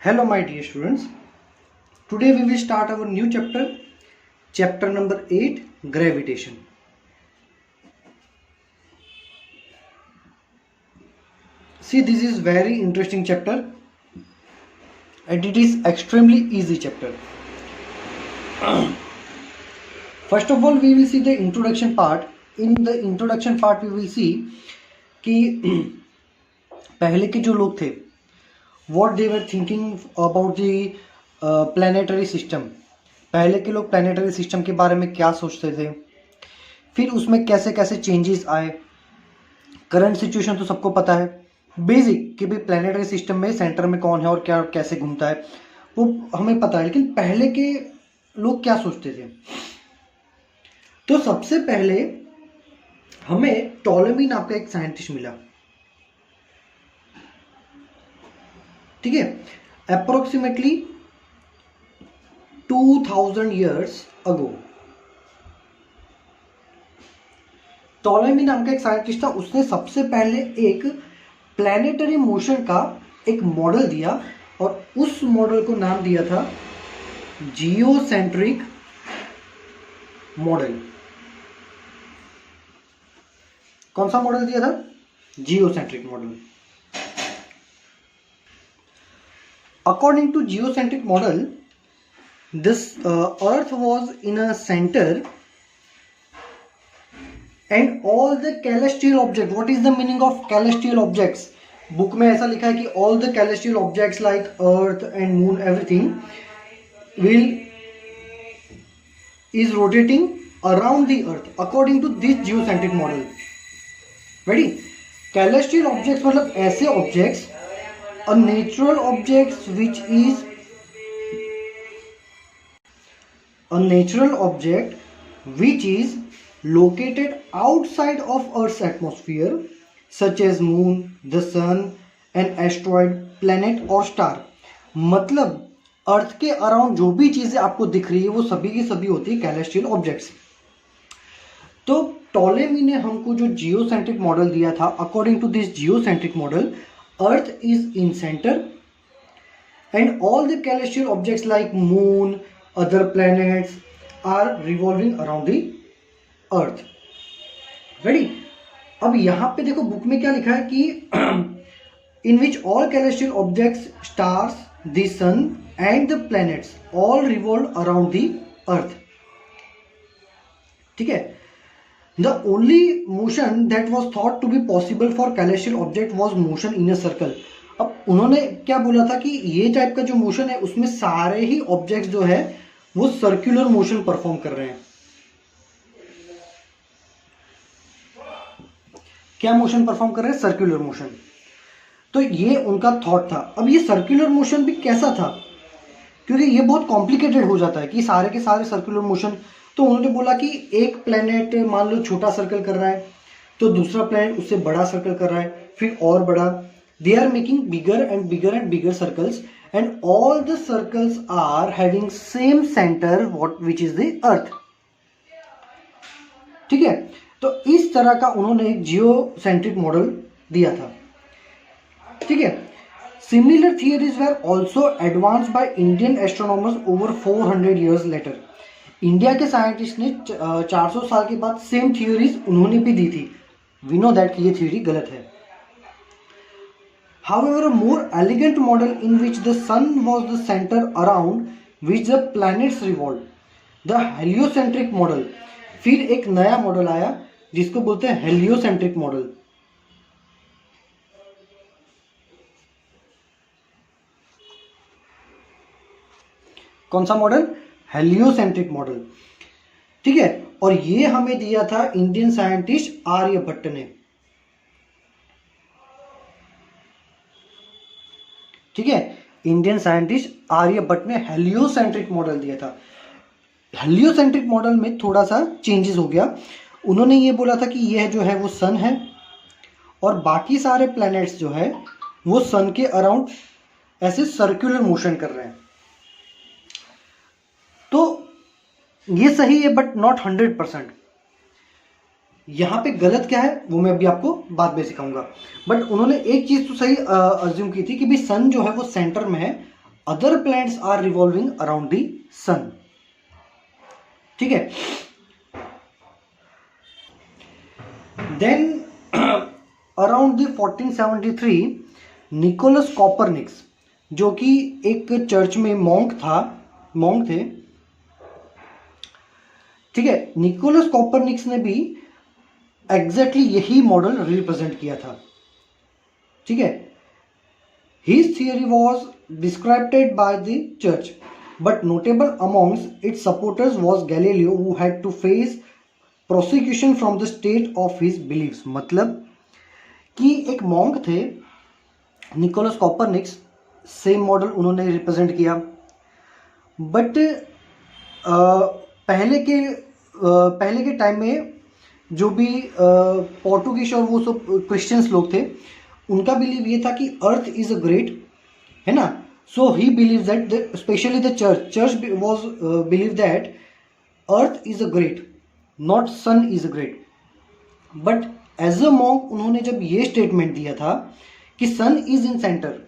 Hello, my dear students. Today we will start our new chapter, chapter number 8, gravitation. See, this is very interesting chapter and it is extremely easy chapter. First of all, we will see the introduction part. In the introduction part, we will see कि पहले के जो लोग थे what they were thinking about the planetary system. पहले के लोग planetary system के बारे में क्या सोचते थे, फिर उसमें कैसे कैसे चेंजेस आए. करंट सिचुएशन तो सबको पता है, बेसिक कि भाई प्लानिटरी सिस्टम में सेंटर में कौन है और क्या कैसे घूमता है वो हमें पता है. लेकिन पहले के लोग क्या सोचते थे. तो सबसे पहले हमें टॉलेमी नाम का एक साइंटिस्ट मिला. ठीक है, अप्रोक्सीमेटली 2000 years ago टॉलेमी नाम का एक साइंटिस्ट था. उसने सबसे पहले एक प्लैनेटरी मोशन का एक मॉडल दिया और उस मॉडल को नाम दिया था जियोसेंट्रिक मॉडल. कौन सा मॉडल दिया था? Geocentric model. According to geocentric model, this Earth was in a center, and all the celestial objects. What is the meaning of celestial objects? Book में ऐसा लिखा है कि all the celestial objects like Earth and Moon, everything is rotating around the Earth according to this geocentric model. Ready? Celestial objects मतलब ऐसे objects, a natural object which is located outside of Earth's atmosphere, such as moon, the sun, an asteroid, planet और star. मतलब अर्थ के around जो भी चीजें आपको दिख रही है वो सभी की सभी होती है कैलेस्टियल ऑब्जेक्ट्स. तो टॉलेमी ने हमको जो जियोसेंट्रिक मॉडल दिया था, according to this geocentric model, Earth is in center and all the celestial objects like moon, other planets are revolving around the Earth. Ready? अब यहाँ पे देखो बुक में क्या लिखा है कि in which all celestial objects, stars, the sun and the planets all revolve around the Earth. ठीक है. The only motion that was thought to be possible for celestial object was motion in a circle. अब उन्होंने क्या बोला था कि ये type का जो मोशन है उसमें सारे ही ऑब्जेक्ट्स जो है वो सर्कुलर मोशन परफॉर्म कर रहे हैं. क्या मोशन परफॉर्म कर रहे हैं? Circular motion. तो ये उनका थॉट था. अब ये सर्कुलर मोशन भी कैसा था, क्योंकि ये बहुत कॉम्प्लिकेटेड हो जाता है कि सारे के सारे सर्कुलर मोशन. तो उन्होंने बोला कि एक प्लेनेट मान लो छोटा सर्कल कर रहा है तो दूसरा प्लेनेट उससे बड़ा सर्कल कर रहा है, फिर और बड़ा. They are making bigger and bigger and bigger circles and all the circles are having same centre what which is the earth. ठीक है. तो इस तरह का उन्होंने एक जियोसेंट्रिक मॉडल दिया था. ठीक है. Similar theories were also advanced by Indian astronomers over 400 years later. India के साइंटिस्ट ने 400 साल के बाद सेम थियोरीज उन्होंने भी दी थी. वी नो दैट कि ये थियोरी गलत है. However, a more elegant model in which the sun was the center around which the planets revolved, the heliocentric model. फिर एक नया मॉडल आया जिसको बोलते हैं हेलियोसेंट्रिक मॉडल. कौन सा मॉडल? Heliocentric model. ठीक है. और ये हमें दिया था इंडियन साइंटिस्ट आर्यभट्ट ने. ठीक है. इंडियन साइंटिस्ट आर्यभट्ट ने हेलियोसेंट्रिक मॉडल दिया था. हेलियोसेंट्रिक मॉडल में थोड़ा सा चेंजेस हो गया. उन्होंने ये बोला था कि यह जो है वो सन है और बाकी सारे प्लैनेट्स जो है वो सन के अराउंड ऐसे सर्कुलर मोशन कर रहे हैं. तो ये सही है बट नॉट 100%. यहाँ पे गलत क्या है वो मैं अभी आपको बाद में सिखाऊंगा. बट उन्होंने एक चीज तो सही अज्यूम की थी कि भाई सन जो है वो सेंटर में है other planets are revolving around the sun. ठीक है. Then around the 1473 निकोलस कॉपरनिक्स, जो कि एक चर्च में मॉन्क थे. ठीक है. निकोलस कॉपरनिक्स ने भी एग्जैक्टली यही मॉडल रिप्रेजेंट किया था. ठीक है. His theory was described by the church, but notable amongst its supporters was Galileo, who had to face prosecution from the state of his beliefs. मतलब कि एक मॉन्क थे निकोलस कॉपरनिक्स, सेम मॉडल उन्होंने represent किया, बट पहले के time में जो भी पोर्टुगीज और वो सब क्रिश्चियंस लोग थे, उनका बिलीव ये था कि अर्थ इज अ ग्रेट, है ना. So he believe that specially the church was believe that earth is a great, not sun is a great. But as a monk उन्होंने जब ये स्टेटमेंट दिया था कि sun is in centre,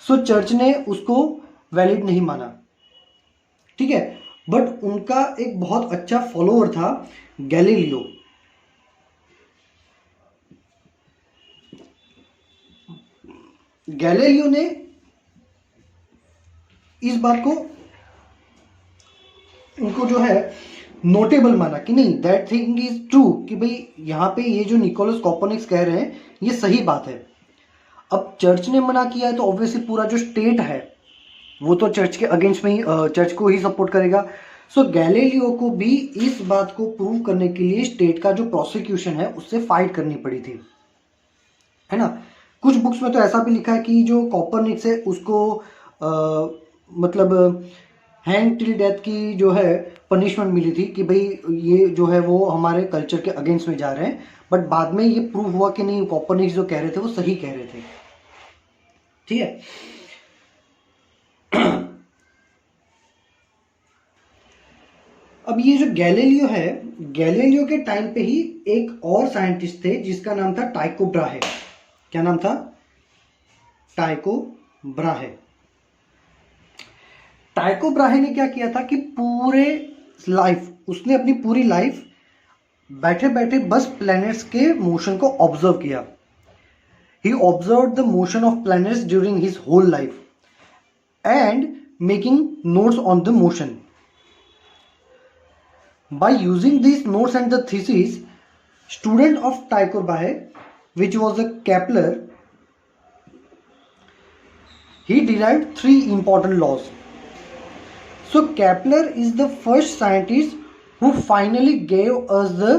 so church ने उसको वैलिड नहीं माना. ठीक है. बट उनका एक बहुत अच्छा फॉलोअर था गैलीलियो. गैलीलियो ने इस बात को उनको जो है नोटेबल माना कि नहीं, दैट थिंग इज ट्रू, कि भाई यहाँ पे ये जो निकोलस कॉपरनिक्स कह रहे हैं ये सही बात है. अब चर्च ने मना किया है तो ऑब्वियसली पूरा जो स्टेट है वो तो चर्च के अगेंस्ट में ही, चर्च को ही सपोर्ट करेगा. सो गैलीलियो को भी इस बात को प्रूव करने के लिए स्टेट का जो प्रोसिक्यूशन है उससे फाइट करनी पड़ी थी, है ना. कुछ बुक्स में तो ऐसा भी लिखा है कि जो कॉपरनिक्स है उसको मतलब हैंग टिल डेथ की जो है पनिशमेंट मिली थी कि भाई ये जो है वो हमारे कल्चर के अगेंस्ट में जा रहे हैं. बट बाद में ये प्रूव हुआ कि नहीं, कॉपरनिक्स जो कह रहे थे वो सही कह रहे थे. ठीक है. अब ये जो गैलीलियो है, गैलीलियो के टाइम पे ही एक और साइंटिस्ट थे जिसका नाम था टाइको ब्राहे. क्या नाम था? टाइको ब्राहे. टाइको ब्राहे ने क्या किया था कि उसने अपनी पूरी लाइफ बैठे बैठे बस प्लैनेट्स के मोशन को ऑब्जर्व किया. He observe the motion of planets during his whole life and making notes on the motion. By using these notes and the thesis, student of Tycho Brahe, which was a Kepler, he derived 3 important laws. So Kepler is the first scientist who finally gave us the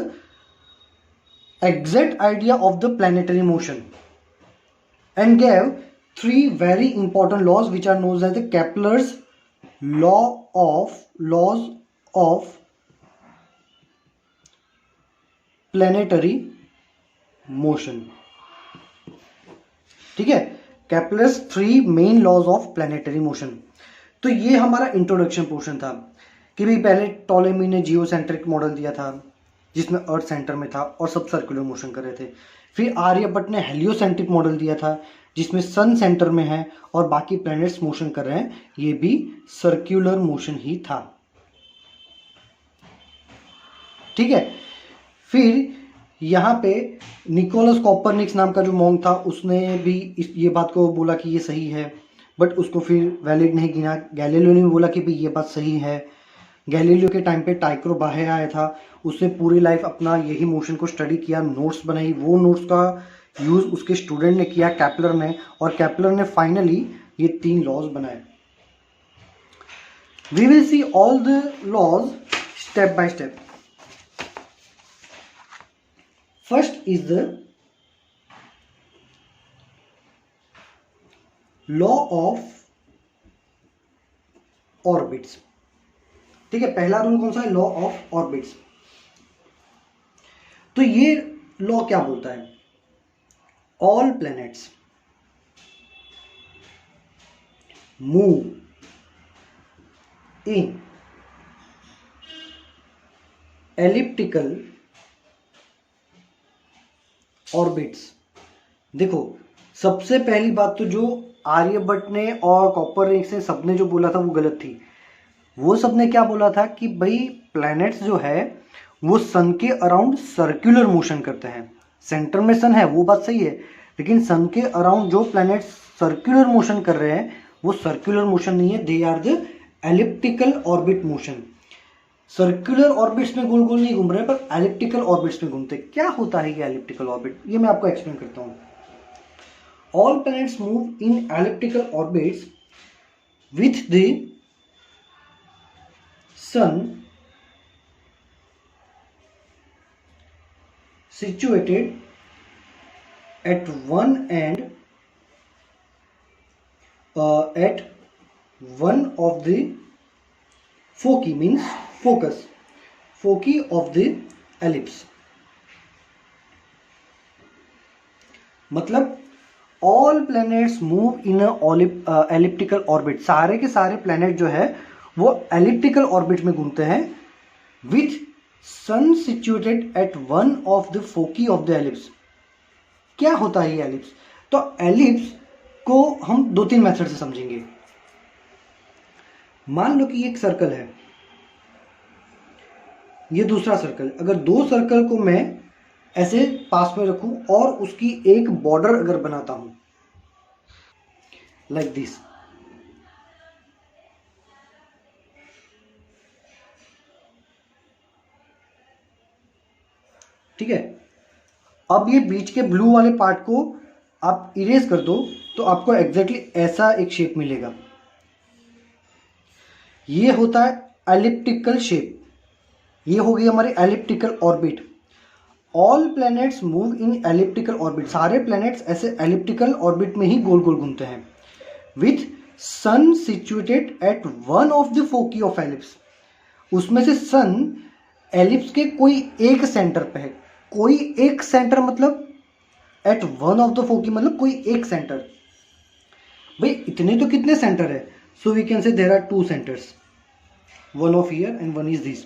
exact idea of the planetary motion and gave 3 very important laws which are known as the Kepler's laws of planetary motion. ठीक है. Kepler's 3 main laws of planetary motion. तो ये हमारा introduction portion था कि भाई पहले Ptolemy ने जियोसेंट्रिक मॉडल दिया था जिसमें अर्थ सेंटर में था और सब सर्कुलर मोशन कर रहे थे. फिर आर्यभट्ट ने हेलियोसेंट्रिक मॉडल दिया था जिसमें सन सेंटर में है और बाकी प्लैनेट्स मोशन कर रहे हैं, ये भी सर्कुलर मोशन ही था. ठीक है. फिर यहाँ पे निकोलस कॉपरनिक्स नाम का जो मॉन्क था उसने भी ये बात को बोला कि ये सही है, बट उसको फिर वैलिड नहीं गिना. गैलीलियो ने भी बोला कि भाई ये बात सही है. गैलीलियो के टाइम पे टाइको ब्राहे आया था, उसने पूरी लाइफ अपना यही मोशन को स्टडी किया, नोट्स बनाई. वो नोट्स का यूज़ उसके स्टूडेंट ने किया, केप्लर ने, और केप्लर ने फाइनली ये 3 लॉज बनाए. We will see all the laws step by step. First is the law of orbits. ठीक है. पहला रूल कौन सा है? Law of orbits. तो ये लॉ क्या बोलता है? All planets move in elliptical orbits. देखो, सबसे पहली बात तो जो आर्यभट्ट ने और कॉपरनिकस ने सबने जो बोला था वो गलत थी। वो सबने क्या बोला था कि भाई प्लैनेट्स जो है वो सन के अराउंड सर्कुलर मोशन करते हैं। सेंटर में सन है वो बात सही है, लेकिन सन के अराउंड जो प्लैनेट्स सर्कुलर मोशन कर रहे हैं वो सर्कुलर मोशन नहीं है, they are the elliptical orbit motion. Circular orbits में गोल गोल नहीं घूम रहे पर एलिप्टिकल ऑर्बिट्स में घूमते। क्या होता है ये एलिप्टिकल ऑर्बिट, ये मैं आपको एक्सप्लेन करता हूँ। All planets move in elliptical orbits with the sun situated at one end at one of the foci means foci of the ellipse। मतलब all planets move in elliptical orbit, सारे के सारे planet जो है वो elliptical orbit में घूमते हैं with sun situated at one of the foci of the ellipse. क्या होता है ये एलिप्स? तो एलिप्स को हम दो तीन मेथड से समझेंगे। मान लो कि एक सर्कल है, ये दूसरा सर्कल। अगर दो सर्कल को मैं ऐसे पास में रखूं और उसकी एक बॉर्डर अगर बनाता हूं लाइक दिस, ठीक है। अब ये बीच के ब्लू वाले पार्ट को आप इरेज कर दो तो आपको एग्जैक्टली ऐसा एक शेप मिलेगा। ये होता है एलिप्टिकल शेप, ये हो गई हमारी elliptical orbit. All planets move in elliptical orbit, सारे प्लैनेट्स ऐसे एलिप्टिकल ऑर्बिट में ही गोल गोल घूमते हैं with sun situated at one of the foci of ellipse. उसमें से सन एलिप्स के कोई एक सेंटर पे है। कोई एक सेंटर मतलब एट वन ऑफ द फोकी मतलब कोई एक सेंटर। भाई इतने तो कितने सेंटर है? So we can say there are two centres, one of here and one is this.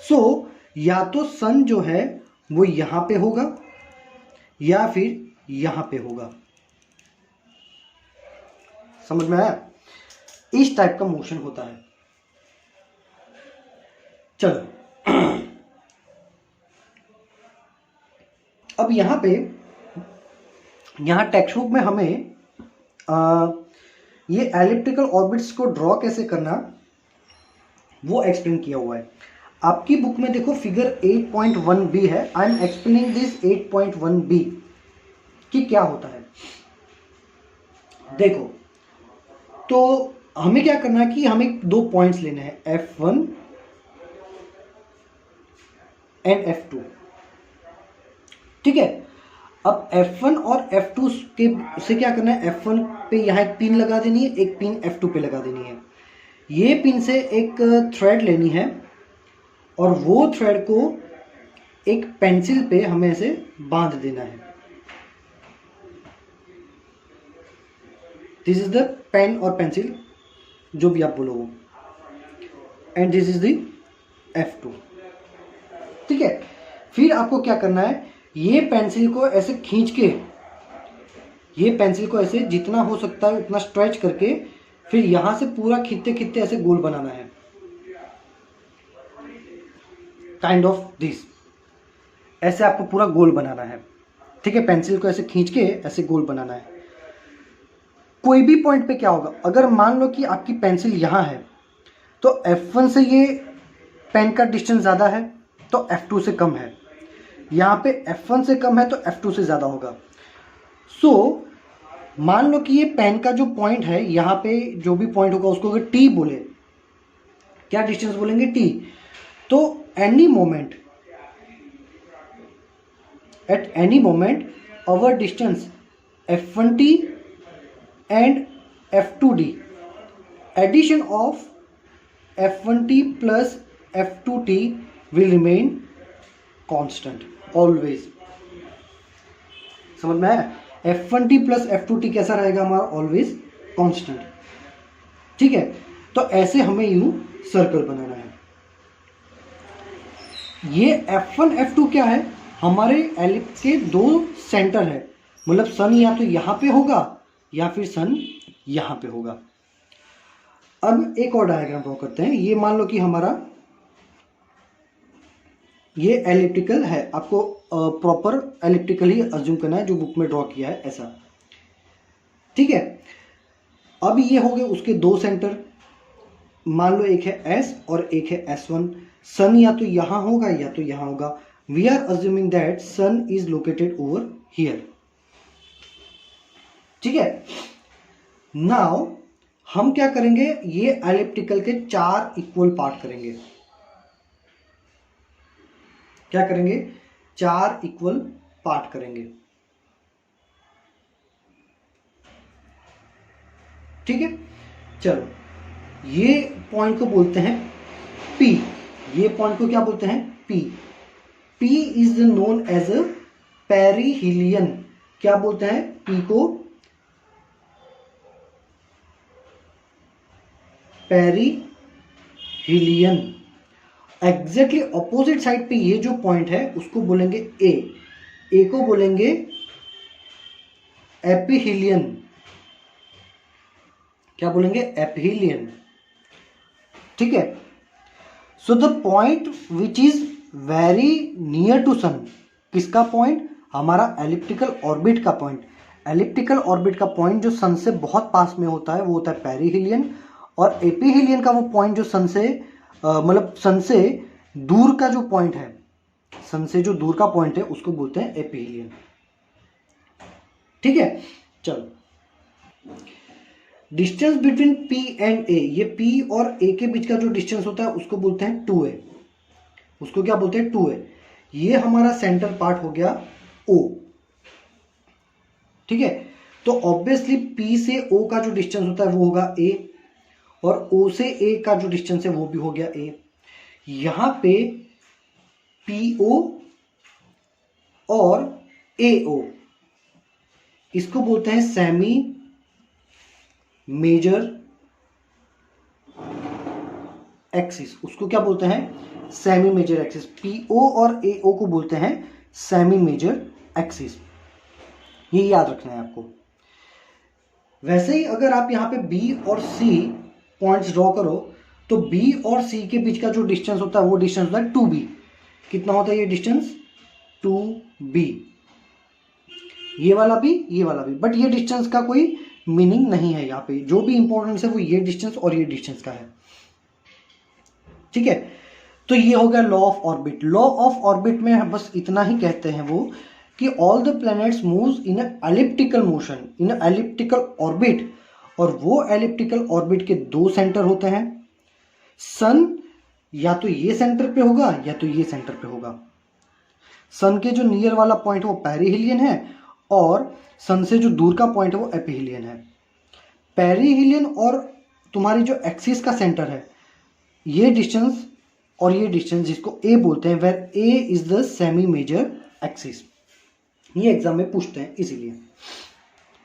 So या तो सन जो है वो यहां पे होगा या फिर यहां पे होगा। समझ में आया? इस टाइप का मोशन होता है। चलो अब यहां पे टेक्स्ट बुक में हमें ये एलिप्टिकल ऑर्बिट्स को ड्रॉ कैसे करना वो एक्सप्लेन किया हुआ है। आपकी बुक में देखो फिगर 8.1b है। I am explaining this 8.1b कि क्या होता है। देखो तो हमें क्या करना है कि हमें दो पॉइंट्स लेने हैं, F1 एंड F2, ठीक है। अब F1 और F2 के से क्या करना है, F1 पे यहाँ एक पिन लगा देनी है, एक पिन F2 पे लगा देनी है। ये पिन से एक थ्रेड लेनी है और वो थ्रेड को एक पेंसिल पे हमें ऐसे बांध देना है। दिस इज द पेन और पेंसिल, जो भी आप बोलो वो, and this is the F2, ठीक है। फिर आपको क्या करना है, ये पेंसिल को ऐसे खींच के, ये पेंसिल को ऐसे जितना हो सकता है उतना स्ट्रेच करके फिर यहां से पूरा खींचते खींचते ऐसे गोल बनाना है, काइंड ऑफ दिस। ऐसे आपको पूरा गोल बनाना है, ठीक है। पेंसिल को ऐसे खींच के ऐसे गोल बनाना है। कोई भी पॉइंट पे क्या होगा, अगर मान लो कि आपकी पेंसिल यहां है तो F1 से ये पेन का डिस्टेंस ज़्यादा है तो F2 से कम है, यहाँ पे F1 से कम है तो F2 से ज़्यादा होगा। सो मान लो कि ये पेन का जो पॉइंट है, यहाँ पे जो भी पॉइंट होगा उसको अगर T बोले, क्या डिस्टेंस बोलेंगे T, तो any moment, at any moment our distance F1T and F2D, addition of F1T plus F2T will remain constant always। समझ में आया? F1T plus F2T कैसा रहेगा हमारा? ऑलवेज कांस्टेंट, ठीक है। तो ऐसे हमें यूं सर्कल बनाना है। ये F1 F2 क्या है, हमारे एलिप्स के दो सेंटर है। मतलब सन या तो यहाँ पे होगा या फिर सन यहाँ पे होगा। अब एक और डायग्राम ड्रॉ करते हैं। ये मान लो कि हमारा ये एलिप्टिकल है, आपको प्रॉपर एलिप्टिकल ही अज्यूम करना है, जो बुक में ड्रॉ किया है ऐसा, ठीक है। अब ये हो गए उसके दो सेंटर, मान लो एक है S और एक है S1। सन या तो यहां होगा या तो यहां होगा। We are assuming that sun is located over here, ठीक है। नाउ हम क्या करेंगे, ये एलिप्टिकल के 4 इक्वल पार्ट करेंगे। क्या करेंगे, 4 इक्वल पार्ट करेंगे, ठीक है। चलो, ये पॉइंट को बोलते हैं P। ये पॉइंट को क्या बोलते हैं, P। P is known as a perihelion. क्या बोलते हैं P को, पेरिहिलियन। एग्जैक्टली ऑपोजिट साइड पे ये जो पॉइंट है उसको बोलेंगे A। A को बोलेंगे एपिहिलियन। क्या बोलेंगे, एपिहिलियन, ठीक है। So the point which is very near to sun, किसका पॉइंट, हमारा एलिप्टिकल ऑर्बिट का पॉइंट। एलिप्टिकल ऑर्बिट का पॉइंट जो सन से बहुत पास में होता है वो होता है पेरिहिलियन, और एपिहिलियन का वो पॉइंट जो सन से मतलब सन से दूर का जो पॉइंट है, सन से जो दूर का पॉइंट है उसको बोलते हैं एपिहिलियन, ठीक है। चलो, distance between P and A, ये P और A के बीच का जो डिस्टेंस होता है उसको बोलते हैं 2A। उसको क्या बोलते हैं, 2A। ये हमारा सेंटर पार्ट हो गया O, ठीक है। तो ऑब्वियसली P से O का जो डिस्टेंस होता है वो होगा A, और O से A का जो डिस्टेंस है वो भी हो गया A। यहां पे PO और AO, इसको बोलते हैं सेमी मेजर एक्सिस। उसको क्या बोलते हैं, सेमी मेजर एक्सिस। PO और AO को बोलते हैं सेमी मेजर एक्सिस, ये याद रखना है आपको। वैसे ही अगर आप यहां पे B और C पॉइंट्स ड्रॉ करो तो B और C के बीच का जो डिस्टेंस होता है वो डिस्टेंस होता है 2B। कितना होता है ये डिस्टेंस, 2B। ये वाला भी, ये वाला भी, बट ये डिस्टेंस का कोई मीनिंग नहीं है यहाँ पे। जो भी इंपॉर्टेंस है वो ये डिस्टेंस और ये डिस्टेंस का है, ठीक है। तो ये हो गया law of orbit. Law of orbit में बस इतना ही कहते हैं वो कि all the planets moves in elliptical motion in elliptical orbit, और वो एलिप्टिकल ऑर्बिट के 2 सेंटर होते हैं। सन या तो ये सेंटर पे होगा या तो ये सेंटर पे होगा। सन के जो नियर वाला पॉइंट है वो पेरिहिलियन है, और सन से जो दूर का पॉइंट है वो एपिहिलियन है। पेरिहिलियन और तुम्हारी जो एक्सिस का सेंटर है, ये डिस्टेंस और ये डिस्टेंस जिसको A बोलते हैं, where A is the semi major axis. ये एग्जाम में पूछते हैं इसीलिए,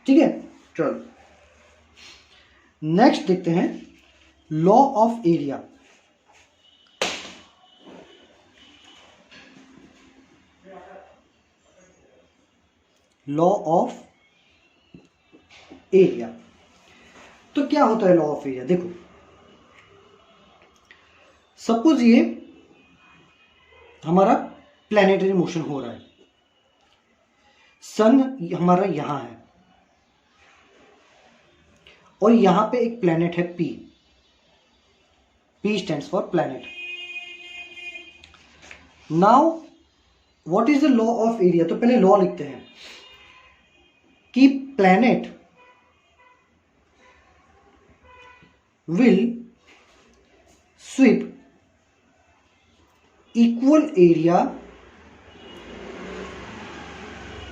ठीक है। चलो नेक्स्ट देखते हैं law of area. Law of area, तो क्या होता है लॉ ऑफ एरिया, देखो सपोज ये हमारा प्लैनेटरी मोशन हो रहा है, सन हमारा यहां है और यहां पे एक प्लैनेट है P। P stands for planet. Now what is the law of area, तो पहले लॉ लिखते हैं कि planet will sweep equal area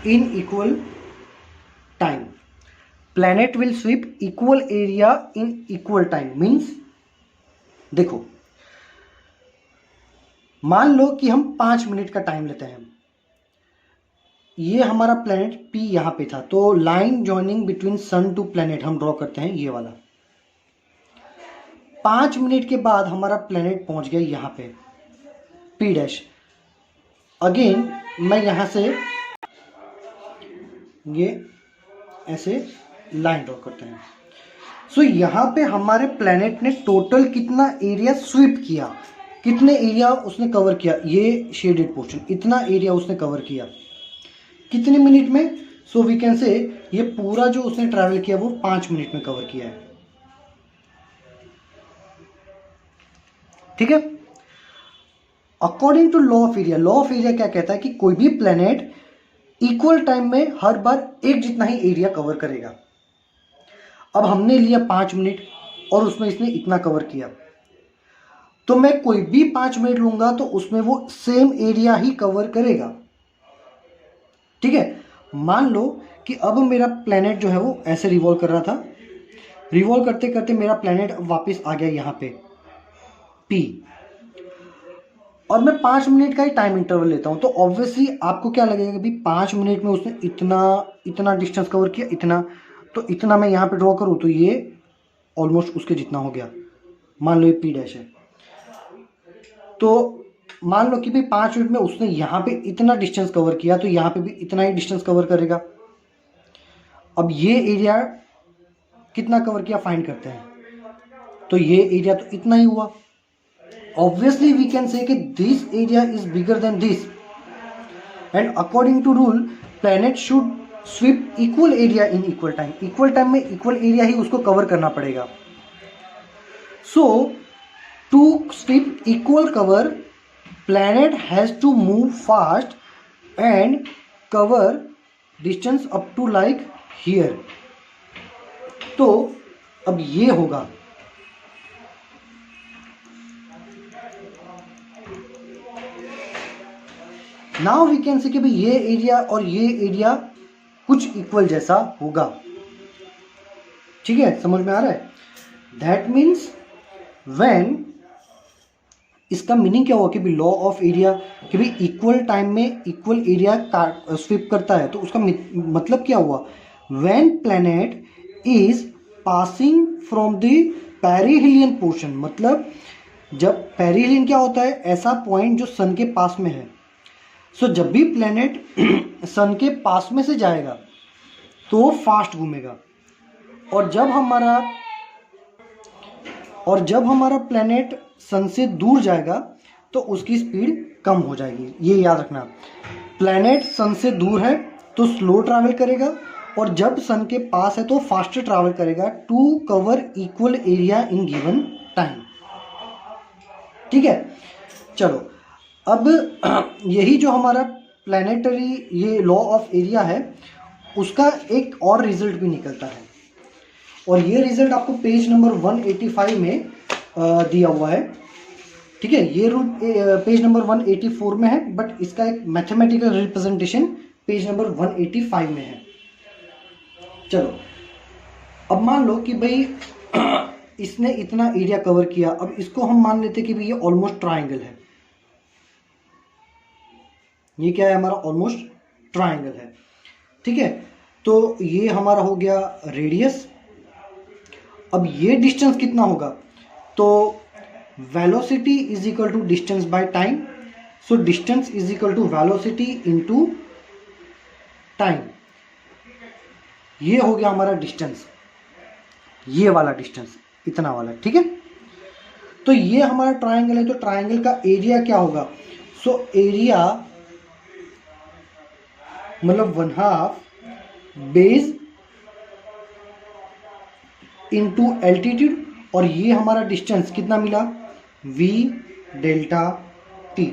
in equal time. Planet will sweep equal area in equal time means, देखो मान लो कि हम 5 मिनट का टाइम लेते हैं। ये हमारा प्लैनेट P यहां पे था, तो line joining between sun to planet हम ड्रॉ करते हैं, ये वाला। 5 मिनट के बाद हमारा प्लैनेट पहुंच गया यहां पे P डैश। अगेन मैं यहां से ये ऐसे लाइन ड्रॉ करते हैं। सो यहाँ पे हमारे प्लेनेट ने टोटल कितना एरिया स्वीप किया, कितने एरिया उसने कवर किया, ये शेडेड पोर्शन, इतना एरिया उसने कवर किया कितने मिनट में। सो वी कैन से ये पूरा जो उसने ट्रैवल किया वो 5 मिनट में कवर किया है। ठीक है। According to law of area, law of area क्या कहता है कि कोई भी प्लेनेट इक्वल टाइम में हर बार एक जितना ही एरिया कवर करेगा। अब हमने लिया 5 मिनट और उसमें इसने इतना कवर किया, तो मैं कोई भी 5 मिनट लूंगा तो उसमें वो सेम एरिया ही कवर करेगा। ठीक है। मान लो कि अब मेरा प्लेनेट जो है वो ऐसे रिवॉल्व कर रहा था, रिवॉल्व करते करते मेरा प्लेनेट वापस आ गया यहाँ पे P, और मैं 5 मिनट का ही टाइम इंटरवल लेता हूँ, तो ऑब्वियसली आपको क्या लगेगा कि 5 मिनट में उसने इतना डिस्टेंस कवर किया, इतना, तो इतना मैं यहाँ पे ड्रॉ करूँ तो ये ऑलमोस्ट उसके जितना हो गया। मान लो ये P डैश है, तो मान लो कि भाई 5 मिनट में उसने यहाँ पे इतना डिस्टेंस कवर किया, तो यहाँ पे भी इतना ही डिस्टेंस कवर करेगा। अब ये एरिया कितना कवर किया फाइंड करते हैं, तो ये एरिया तो इतना ही हुआ। ऑब्वियसली वी कैन से कि this area is bigger than this, and according to rule planet should sweep equal area in equal time, equal time में इक्वल एरिया ही उसको कवर करना पड़ेगा। So to sweep equal cover planet has to move fast and cover distance up to like here। तो अब ये होगा, now we can say कि भाई ये एरिया और ये एरिया कुछ इक्वल जैसा होगा। ठीक है, समझ में आ रहा है। दैट मीन्स व्हेन, इसका मीनिंग क्या हुआ कि भाई लॉ ऑफ एरिया कि भाई इक्वल टाइम में इक्वल एरिया स्वीप करता है, तो उसका मतलब क्या हुआ, when planet is passing from the perihelion portion, मतलब जब पेरिहेलियन क्या होता है, ऐसा पॉइंट जो सन के पास में है। सो जब भी प्लैनेट सन के पास में से जाएगा तो वो फास्ट घूमेगा, और जब हमारा प्लैनेट सन से दूर जाएगा तो उसकी स्पीड कम हो जाएगी। ये याद रखना, प्लैनेट सन से दूर है तो स्लो ट्रैवल करेगा, और जब सन के पास है तो फास्टर ट्रैवल करेगा to cover equal area in given time. ठीक है, चलो अब यही जो हमारा प्लैनेटरी ये लॉ ऑफ एरिया है, उसका एक और रिजल्ट भी निकलता है, और ये रिजल्ट आपको पेज नंबर 185 में दिया हुआ है। ठीक है, ये रूल पेज नंबर 184 में है, बट इसका एक मैथमेटिकल रिप्रेजेंटेशन पेज नंबर 185 में है। चलो अब मान लो कि भाई इसने इतना एरिया कवर किया, अब इसको हम मान लेते कि भाई ये ऑलमोस्ट ट्राइंगल है। ये क्या है, हमारा ऑलमोस्ट ट्राइंगल है। ठीक है, तो ये हमारा हो गया रेडियस। अब ये डिस्टेंस कितना होगा, तो velocity is equal to distance by time. So distance is equal to velocity into time. ये हो गया हमारा डिस्टेंस, ये वाला डिस्टेंस, इतना वाला। ठीक है, तो ये हमारा ट्राइंगल है, तो ट्राइंगल का एरिया क्या होगा, सो एरिया मतलब 1/2 बेस इनटू एल्टीट्यूड, और ये हमारा डिस्टेंस कितना मिला, v डेल्टा t।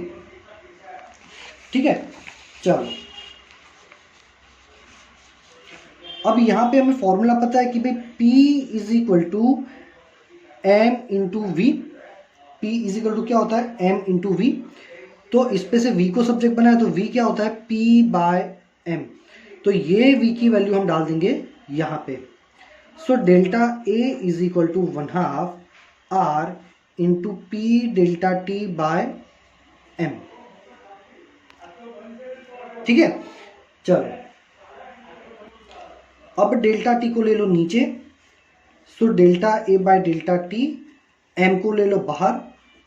ठीक है, चलो अब यहां पे हमें फॉर्मूला पता है कि भाई p is equal to m into v. p is equal to क्या होता है, m इंटू वी। तो इस पे से v को सब्जेक्ट बनाया, तो v क्या होता है, p बाय m। तो ये v की वैल्यू हम डाल देंगे यहाँ पे। So delta a is equal to 1/2 r into p delta t by m। ठीक है, चलो अब डेल्टा t को ले लो नीचे, सो delta a by delta t, m को ले लो बाहर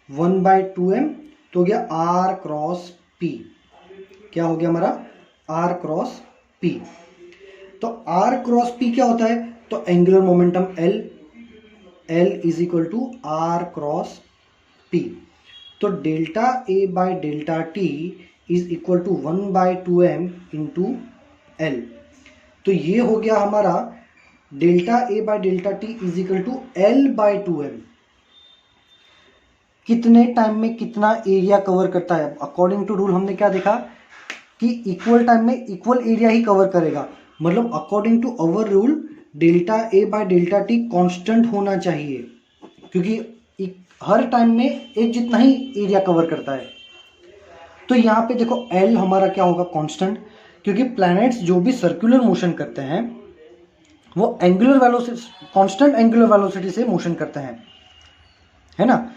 1/2m, तो हो गया r क्रॉस p। क्या हो गया हमारा, r क्रॉस p। तो r क्रॉस p क्या होता है, तो angular momentum L is equal to R cross P। तो delta A by delta T is equal to 1/2m into L। तो ये हो गया हमारा delta A by delta T is equal to L/2m। कितने टाइम में कितना एरिया कवर करता है? अकॉर्डिंग टू रूल हमने क्या देखा कि इक्वल टाइम में इक्वल एरिया ही कवर करेगा। मतलब according to our rule delta A by delta T constant होना चाहिए, क्योंकि हर टाइम में एक जितना ही एरिया कवर करता है। तो यहाँ पे देखो L हमारा क्या होगा? कांस्टेंट, क्योंकि प्लैनेट्स जो भी सर्कुलर मोशन करते हैं वो angular velocity, constant angular velocity से मोशन करते हैं, है ना?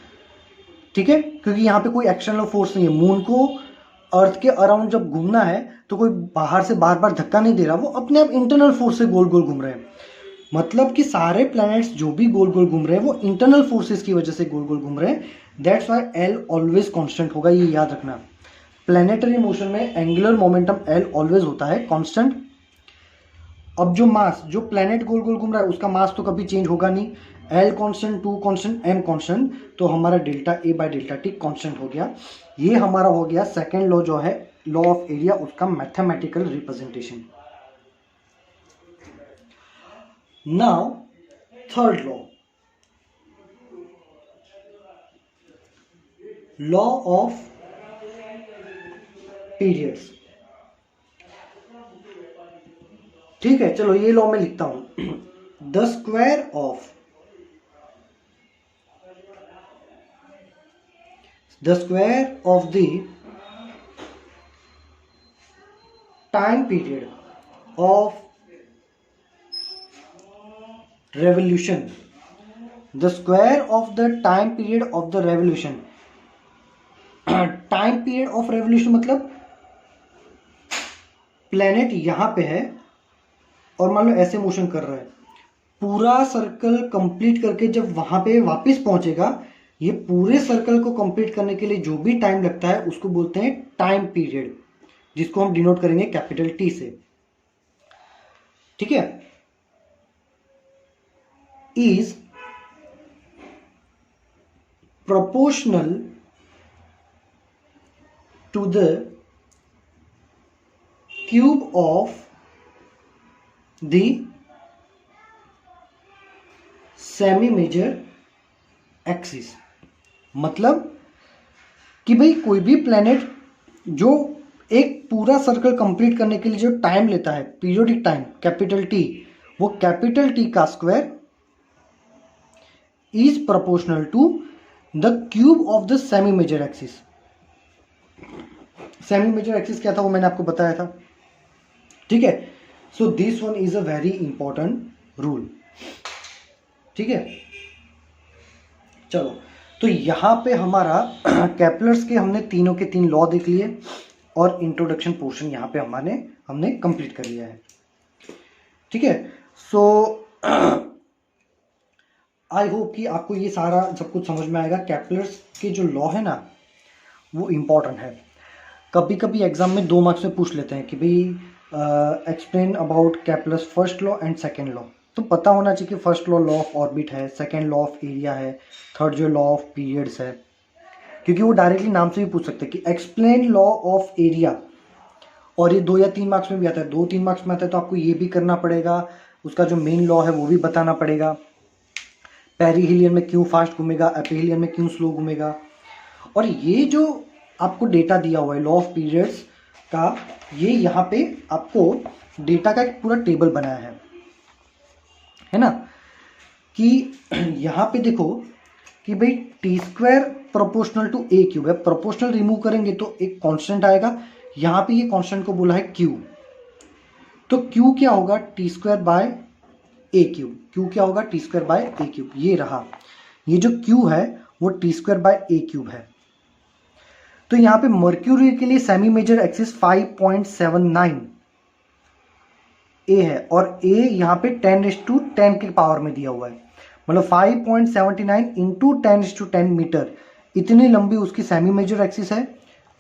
ठीक है, क्योंकि यहाँ पे कोई एक्सटर्नल फोर्स नहीं है। मून को अर्थ के अराउंड जब घूमना है तो कोई बाहर से बार बार धक्का नहीं दे रहा, वो अपने आप इंटरनल फोर्स से गोल गोल घूम रहे हैं। मतलब कि सारे प्लैनेट्स जो भी गोल गोल घूम रहे हैं वो इंटरनल फोर्सेस की वजह से गोल गोल घूम रहे हैं। That's why L always constant होगा, ये याद रखना। प्लैनेटरी मोशन में एंगुलर मोमेंटम L ऑलवेज होता है कांस्टेंट। अब जो मास, जो प्लैनेट गोल गोल घूम रहा है उसका मास तो कभी चेंज होगा नहीं। L constant, 2 constant, m constant, तो हमारा delta A by delta T constant हो गया। ये हमारा हो गया सेकेंड लॉ जो है लॉ ऑफ एरिया, उसका mathematical representation. Now third law of periods. ठीक है, चलो ये लॉ में लिखता हूं। The square of the time period of revolution, the square of the time period of the revolution। Time period of revolution मतलब planet यहां पे है और मान लो ऐसे मोशन कर रहा है, पूरा सर्कल कंप्लीट करके जब वहां पे वापस पहुंचेगा, ये पूरे सर्कल को कंप्लीट करने के लिए जो भी टाइम लगता है उसको बोलते हैं टाइम पीरियड, जिसको हम डिनोट करेंगे कैपिटल T से। ठीक है, is proportional to the cube of the semi major axis। मतलब कि भाई कोई भी प्लेनेट जो एक पूरा सर्कल कंप्लीट करने के लिए जो टाइम लेता है, पीरियोडिक टाइम कैपिटल T, वो कैपिटल T का square is proportional to the cube of the semi major axis। Semi major axis क्या था वो मैंने आपको बताया था। ठीक है, so this one is a very important rule. ठीक है, चलो तो यहां पे हमारा केपलर्स के हमने तीनों के तीन लॉ देख लिए और इंट्रोडक्शन पोर्शन यहां पे हमने कंप्लीट कर लिया है। ठीक है, सो आई होप कि आपको ये सारा सब कुछ समझ में आएगा। केपलर्स के जो लॉ है ना वो इम्पॉर्टेंट है। कभी कभी एग्जाम में 2 मार्क्स में पूछ लेते हैं कि भाई explain about Kepler's first law and second law. तो पता होना चाहिए कि फर्स्ट लॉ ऑफ ऑर्बिट है, सेकेंड लॉ ऑफ एरिया है, थर्ड जो लॉ ऑफ पीरियड्स है, क्योंकि वो डायरेक्टली नाम से भी पूछ सकते हैं कि एक्सप्लेन लॉ ऑफ एरिया। और ये 2 या 3 मार्क्स में भी आता है, 2-3 मार्क्स में आता है तो आपको ये भी करना पड़ेगा, उसका जो मेन लॉ है वो भी बताना पड़ेगा। पेरीहिलियन में क्यों फास्ट घूमेगा, एपीहिलियन में क्यों स्लो घूमेगा। और ये जो आपको डेटा दिया हुआ है लॉ ऑफ पीरियड्स का, ये यहाँ पे आपको डेटा का एक पूरा टेबल बनाया है ना, कि यहाँ पे देखो कि भाई t² proportional to a cube है। प्रोपोर्शनल रिमूव करेंगे तो एक कांस्टेंट आएगा, यहाँ पे ये कांस्टेंट को बोला है q। तो q क्या होगा? t² bye a cube. q क्या होगा? t² bye a cube. ये रहा, ये जो q है वो t² बाय a क्यूब है। तो यहाँ पे मर्क्यूरी के लिए सेमी मेजर एक्सिस 5.79 a है और a यहाँ पे 10⁻10 के पावर में दिया हुआ है, मतलब 5.79 इंटू 10⁻10 मीटर, इतनी लंबी उसकी सेमी मेजर एक्सिस है।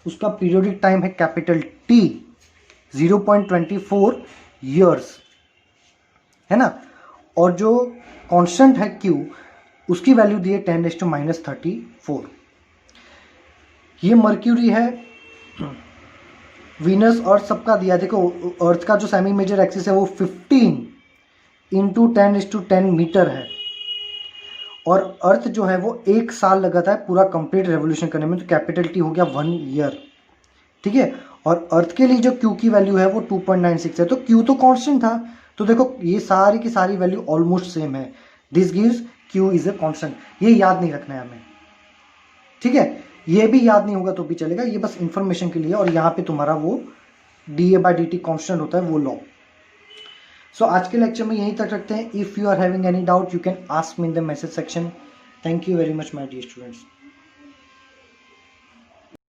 उसका पीरियोडिक टाइम है कैपिटल T 0.24 ईयर्स, है ना। और जो कांस्टेंट है Q उसकी वैल्यू दी है 10⁻34। ये मर्क्यूरी है, वीनस और सबका दिया। देखो अर्थ का जो सेमी मेजर एक्सिस है वो 15 इंटू 10⁻10 मीटर है, और अर्थ जो है वो 1 साल लगाता है पूरा कंप्लीट रेवोल्यूशन करने में, तो कैपिटल T हो गया 1 ईयर, ठीक है। और अर्थ के लिए जो Q की वैल्यू है वो 2.96 है, तो Q तो कांस्टेंट था, तो देखो ये सारी की सारी वैल्यू ऑलमोस्ट सेम है। This gives Q is a constant. ये याद नहीं रखना है हमें, ठीक है। ये भी याद नहीं होगा तो भी चलेगा, ये बस इंफॉर्मेशन के लिए। और यहाँ पे तुम्हारा वो dA/dt कांस्टेंट होता है, वो लॉ। सो आज के लेक्चर में यहीं तक रखते हैं। If you are having any doubt you can ask me in the message section. Thank you very much my dear students.